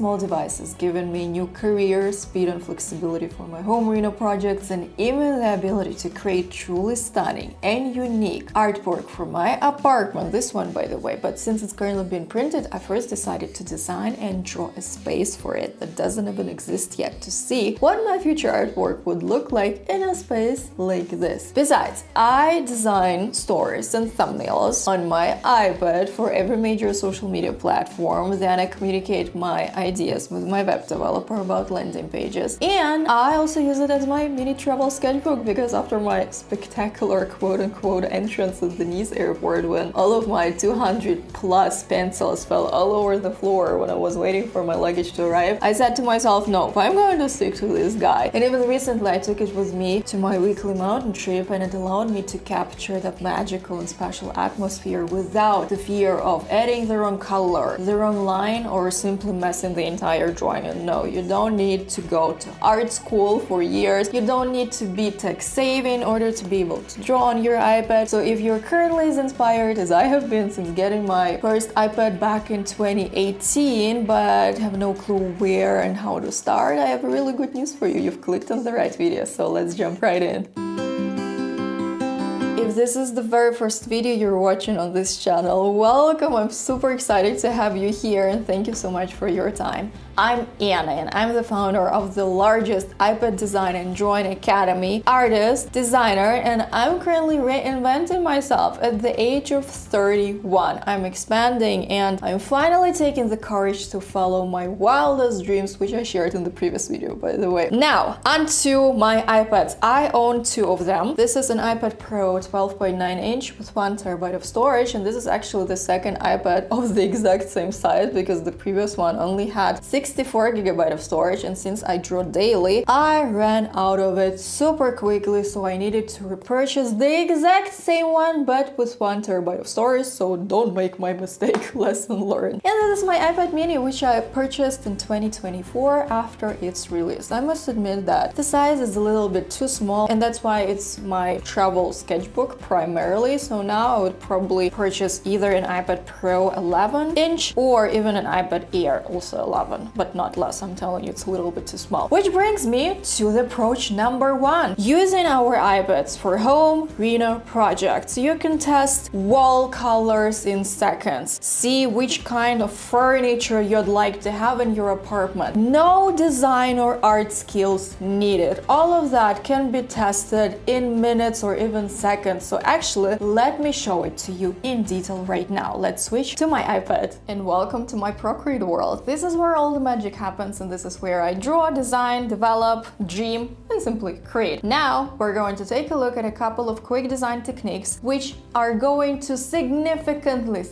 small devices, giving me new career, speed and flexibility for my home reno projects, and even the ability to create truly stunning and unique artwork for my apartment. This one, by the way, but since it's currently being printed, I first decided to design and draw a space for it that doesn't even exist yet, to see what my future artwork would look like in a space like this. Besides, I design stories and thumbnails on my iPad for every major social media platform. Then I communicate my ideas with my web developer about landing pages. And I also use it as my mini travel sketchbook, because after my spectacular quote-unquote entrance at the Nice airport, when all of my 200 plus pencils fell all over the floor when I was waiting for my luggage to arrive, I said to myself, no, I'm going to stick to this guy. And even recently I took it with me to my weekly mountain trip, and it allowed me to capture that magical and special atmosphere without the fear of adding the wrong color, the wrong line, or simply messing the entire drawing. And no, you don't need to go to art school for years. You don't need to be tech savvy in order to be able to draw on your iPad. So if you're currently as inspired as I have been since getting my first iPad back in 2018, but have no clue where and how to start, I have really good news for you. You've clicked on the right video, so let's jump right in. If this is the very first video you're watching on this channel, welcome! I'm super excited to have you here, and thank you so much for your time. I'm Anna, and I'm the founder of the largest iPad design and drawing academy, artist, designer, and I'm currently reinventing myself at the age of 31. I'm expanding, and I'm finally taking the courage to follow my wildest dreams, which I shared in the previous video, by the way. Now, onto my iPads. I own two of them. This is an iPad Pro 12.9-inch with 1 TB of storage, and this is actually the second iPad of the exact same size, because the previous one only had 64 GB of storage, and since I draw daily, I ran out of it super quickly, so I needed to repurchase the exact same one but with 1 TB of storage, so don't make my mistake. Lesson learned. And this is my iPad mini, which I purchased in 2024 after its release. I must admit that the size is a little bit too small, and that's why it's my travel sketchbook primarily, so now I would probably purchase either an iPad Pro 11-inch or even an iPad Air, also 11. But not less. I'm telling you, it's a little bit too small. Which brings me to the approach number one. Using our iPads for home reno projects, you can test wall colors in seconds, see which kind of furniture you'd like to have in your apartment. No design or art skills needed. All of that can be tested in minutes or even seconds. So actually, let me show it to you in detail right now. Let's switch to my iPad. And welcome to my Procreate world. This is where all the magic happens, and this is where I draw, design, develop, dream, and simply create. Now we're going to take a look at a couple of quick design techniques which are going to significantly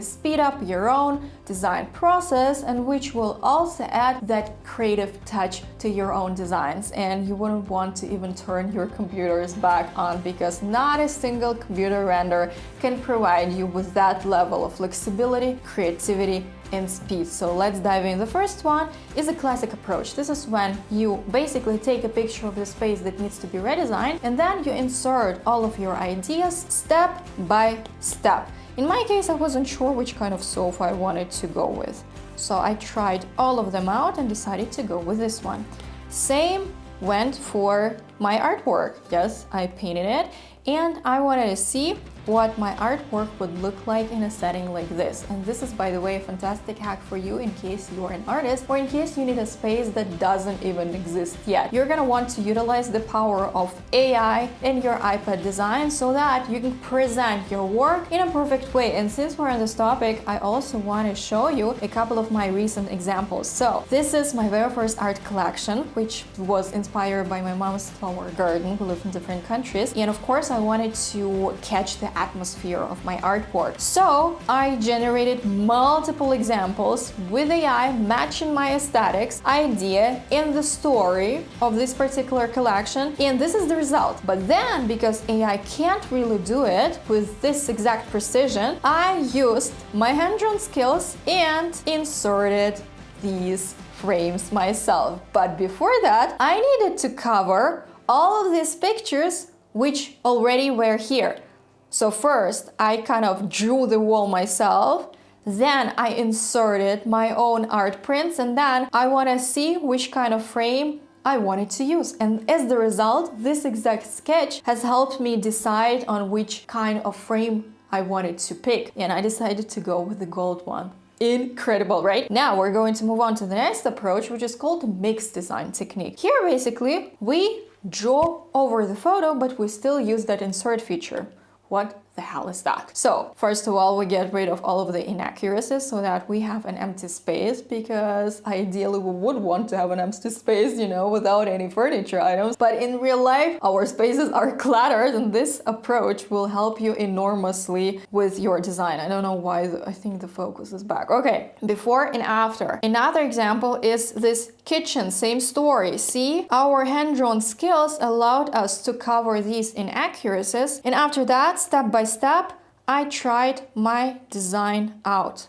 speed up your own design process, and which will also add that creative touch to your own designs. And you wouldn't want to even turn your computers back on, because not a single computer render can provide you with that level of flexibility, creativity, and speed. So let's dive in. The first one is a classic approach. This is when you basically take a picture of the space that needs to be redesigned, and then you insert all of your ideas step by step. In my case, I wasn't sure which kind of sofa I wanted to go with, so I tried all of them out and decided to go with this one. Same went for my artwork. Yes, I painted it, and I wanted to see what my artwork would look like in a setting like this. And this is, by the way, a fantastic hack for you in case you're an artist or in case you need a space that doesn't even exist yet. You're gonna want to utilize the power of AI in your iPad design so that you can present your work in a perfect way. And since we're on this topic, I also want to show you a couple of my recent examples. So this is my very first art collection, which was inspired by my mom's flower garden. We live in different countries, and of course I wanted to catch the atmosphere of my artwork. So I generated multiple examples with AI matching my aesthetics, idea, and the story of this particular collection, and this is the result. But then, because AI can't really do it with this exact precision, I used my hand-drawn skills and inserted these frames myself. But before that, I needed to cover all of these pictures which already were here. So first, I kind of drew the wall myself, Then I inserted my own art prints, and then I want to see which kind of frame I wanted to use. And as the result, this exact sketch has helped me decide on which kind of frame I wanted to pick. And I decided to go with the gold one. Incredible, right? Now we're going to move on to the next approach, which is called the mixed design technique. Here, basically, we draw over the photo, but we still use that insert feature. What the hell is that? So first of all, we get rid of all of the inaccuracies so that we have an empty space, because ideally we would want to have an empty space, you know, without any furniture items. But in real life, our spaces are cluttered, and this approach will help you enormously with your design. I don't know why, I think the focus is back. Okay, before and after. Another example is this kitchen, same story. See, our hand-drawn skills allowed us to cover these inaccuracies, and after that, step by step, I tried my design out.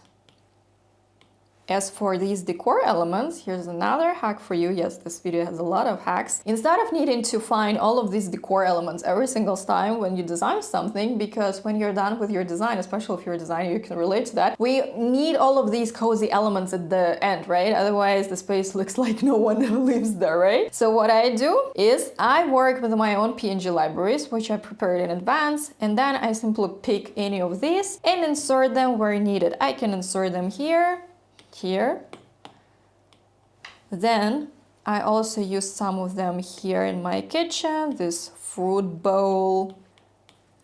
As for these decor elements, here's another hack for you. Yes, this video has a lot of hacks. Instead of needing to find all of these decor elements every single time when you design something, because when you're done with your design, especially if you're a designer, you can relate to that, we need all of these cozy elements at the end, right? Otherwise, the space looks like no one lives there, right? So what I do is I work with my own PNG libraries, which I prepared in advance, and then I simply pick any of these and insert them where needed. I can insert them here, here. Then I also use some of them here in my kitchen, this fruit bowl,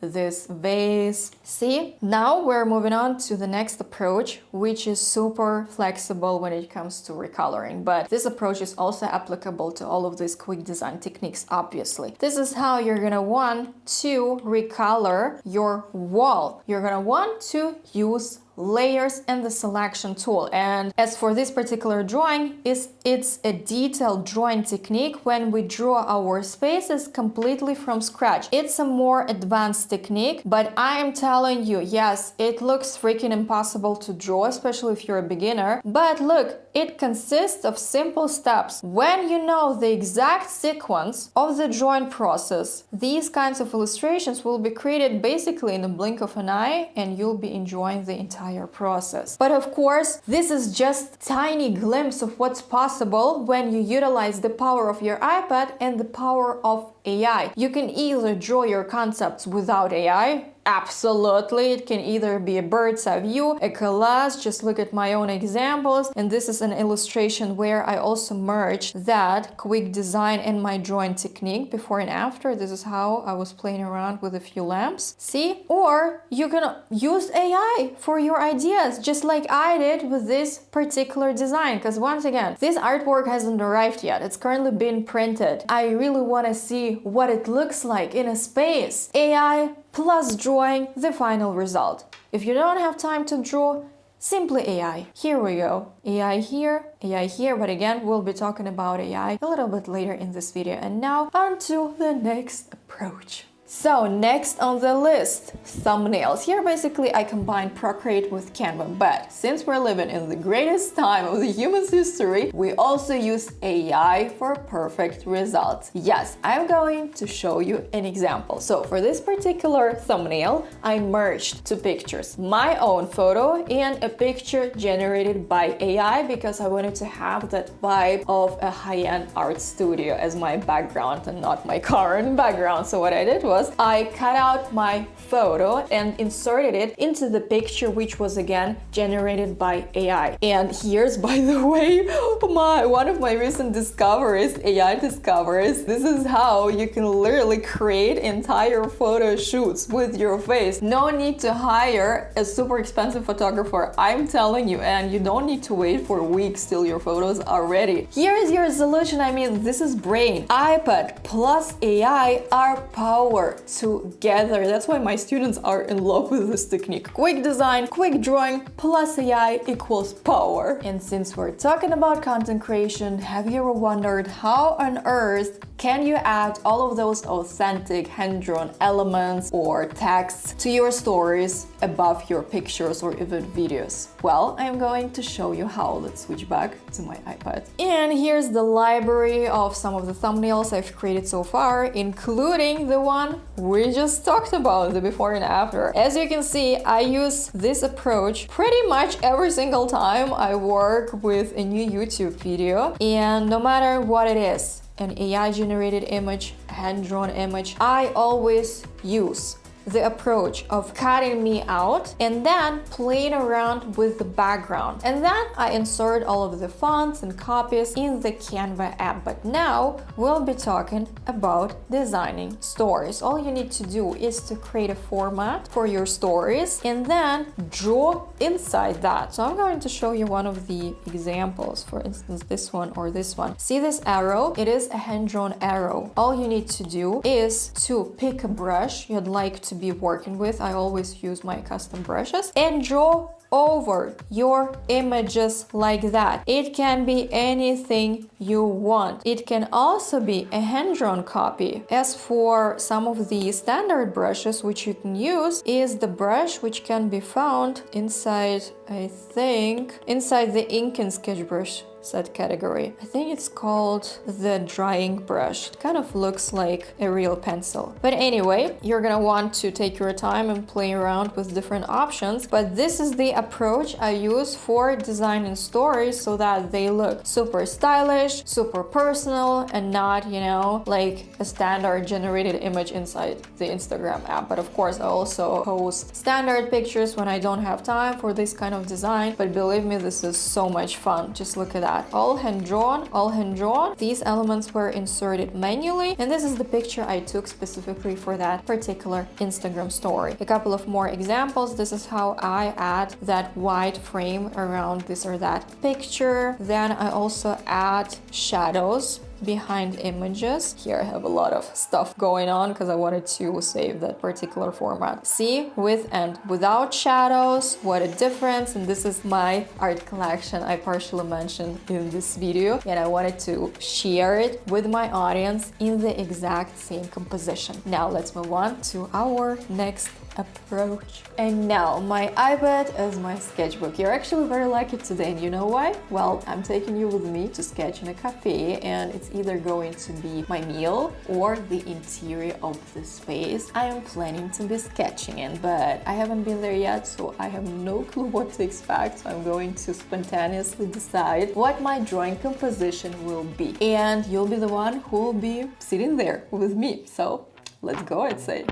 this vase. See, now we're moving on to the next approach, which is super flexible when it comes to recoloring. But this approach is also applicable to all of these quick design techniques, obviously. This is how you're gonna want to recolor your wall. You're gonna want to use layers and the selection tool. And as for this particular drawing, it's a detailed drawing technique when we draw our spaces completely from scratch. It's a more advanced technique, but I am telling you, yes, it looks freaking impossible to draw, especially if you're a beginner. But look, it consists of simple steps. When you know the exact sequence of the drawing process, these kinds of illustrations will be created basically in a blink of an eye, and you'll be enjoying the entire process. But of course, this is just a tiny glimpse of what's possible when you utilize the power of your iPad and the power of AI. You can either draw your concepts without AI. Absolutely, it can either be a bird's eye view, a collage. Just look at my own examples, and this is an illustration where I also merged that quick design and my drawing technique before and after. This is how I was playing around with a few lamps. See? Or you can use AI for your ideas, just like I did with this particular design, because once again, this artwork hasn't arrived yet. It's currently being printed. I really want to see what it looks like in a space. AI plus drawing, the final result. If you don't have time to draw, simply AI. Here we go. AI here, but again, we'll be talking about AI a little bit later in this video. And now on to the next approach. So next on the list, thumbnails. Here basically I combine Procreate with Canva, but since we're living in the greatest time of the human's history, we also use AI for perfect results. Yes, I'm going to show you an example. So for this particular thumbnail, I merged two pictures, my own photo and a picture generated by AI, because I wanted to have that vibe of a high-end art studio as my background and not my current background. So what I did was I cut out my photo and inserted it into the picture, which was again generated by AI. And here's, by the way, one of my recent discoveries, AI discoveries. This is how you can literally create entire photo shoots with your face. No need to hire a super expensive photographer, I'm telling you, and you don't need to wait for weeks till your photos are ready. Here is your solution. I mean, this is brain. iPad plus AI are power together. That's why my students are in love with this technique. Quick design, quick drawing plus AI equals power. And since we're talking about content creation, have you ever wondered how on earth Can you add all of those authentic hand-drawn elements or texts to your stories above your pictures or even videos? Well, I'm going to show you how. Let's switch back to my iPad. And here's the library of some of the thumbnails I've created so far, including the one we just talked about, the before and after. As you can see, I use this approach pretty much every single time I work with a new YouTube video. And no matter what it is, an AI-generated image, a hand-drawn image, I always use the approach of cutting me out and then playing around with the background. And then I insert all of the fonts and copies in the Canva app. But now we'll be talking about designing stories. All you need to do is to create a format for your stories and then draw inside that. So I'm going to show you one of the examples, for instance, this one or this one. See this arrow? It is a hand-drawn arrow. All you need to do is to pick a brush you'd like to be working with. I always use my custom brushes and draw over your images like that. It can be anything you want. It can also be a hand-drawn copy. As for some of the standard brushes which you can use is the brush which can be found inside, I think, inside the ink and sketch brush set category. I think it's called the drying brush. It kind of looks like a real pencil. But anyway, you're gonna want to take your time and play around with different options. But this is the approach I use for designing stories so that they look super stylish, super personal, and not, you know, like a standard generated image inside the Instagram app. But of course, I also post standard pictures when I don't have time for this kind of design. But believe me, this is so much fun. Just look at that. All hand-drawn, all hand-drawn. These elements were inserted manually, and this is the picture I took specifically for that particular Instagram story. A couple of more examples. This is how I add that white frame around this or that picture. Then I also add shadows behind images. Here I have a lot of stuff going on because I wanted to save that particular format. See, with and without shadows, what a difference. And this is my art collection I partially mentioned in this video, and I wanted to share it with my audience in the exact same composition. Now let's move on to our next approach. And now my iPad is my sketchbook. You're actually very lucky today, and you know why? Well, I'm taking you with me to sketch in a cafe, and it's either going to be my meal or the interior of the space I am planning to be sketching in, but I haven't been there yet, so I have no clue what to expect. So I'm going to spontaneously decide what my drawing composition will be, and you'll be the one who will be sitting there with me. So let's go, I'd say.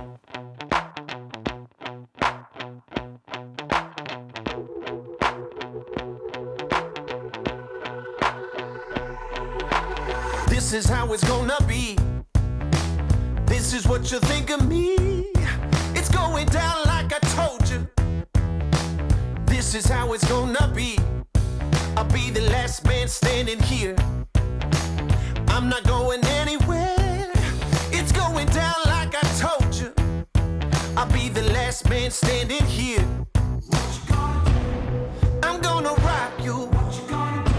This is how it's gonna be. This is what you think of me. It's going down like I told you. This is how it's gonna be. I'll be the last man standing here. I'm not going anywhere. It's going down like I told you. I'll be the last man standing here. What you gonna do? I'm gonna rock you. What you gonna do?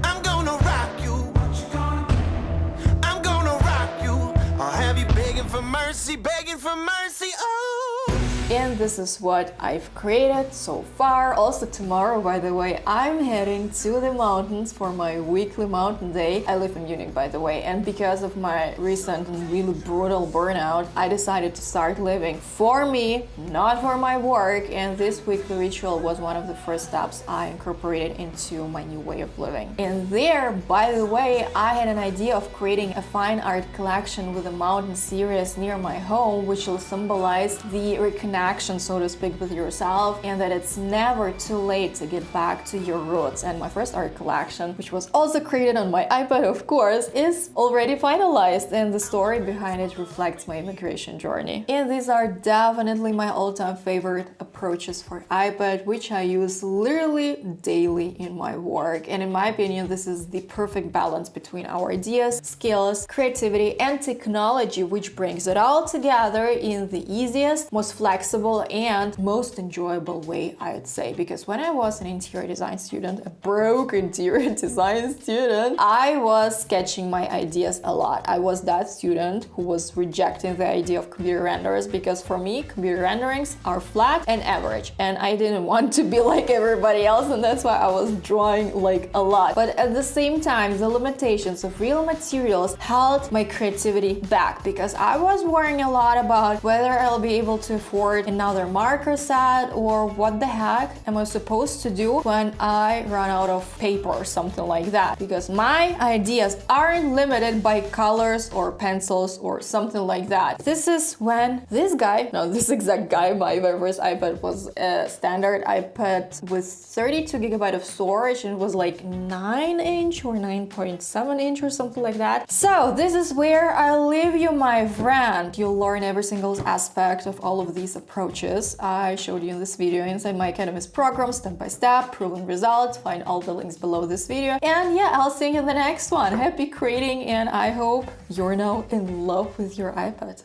I'm gonna rock you. What you gonna do? I'm gonna rock you. I'll have you begging for mercy, begging for mercy. Oh. And this is what I've created so far. Also tomorrow, by the way, I'm heading to the mountains for my weekly mountain day. I live in Munich, by the way, and because of my recent and really brutal burnout, I decided to start living for me, not for my work, and this weekly ritual was one of the first steps I incorporated into my new way of living. And there, by the way, I had an idea of creating a fine art collection with a mountain series near my home, which will symbolize the reconnection, so to speak, with yourself, and that it's never too late to get back to your roots. And my first art collection, which was also created on my iPad, of course, is already finalized, and the story behind it reflects my immigration journey. And these are definitely my all-time favorite approaches for iPad, which I use literally daily in my work. And in my opinion, this is the perfect balance between our ideas, skills, creativity, and technology, which brings it all together in the easiest, most flexible flexible and most enjoyable way, I'd say, because when I was an interior design student, a broke interior design student, I was sketching my ideas a lot. I was that student who was rejecting the idea of computer renders because for me, computer renderings are flat and average, and I didn't want to be like everybody else, and that's why I was drawing like a lot. But at the same time, the limitations of real materials held my creativity back because I was worrying a lot about whether I'll be able to afford another marker set or what the heck am I supposed to do when I run out of paper or something like that, because my ideas aren't limited by colors or pencils or something like that. This is when this exact guy, my very first iPad was a standard iPad with 32 gigabyte of storage, and it was like 9-inch or 9.7-inch or something like that. So this is where I leave you, my friend. You'll learn every single aspect of all of these approaches I showed you in this video inside my Academy's program, step by step, proven results. Find all the links below this video. And yeah, I'll see you in the next one. Happy creating, and I hope you're now in love with your iPad.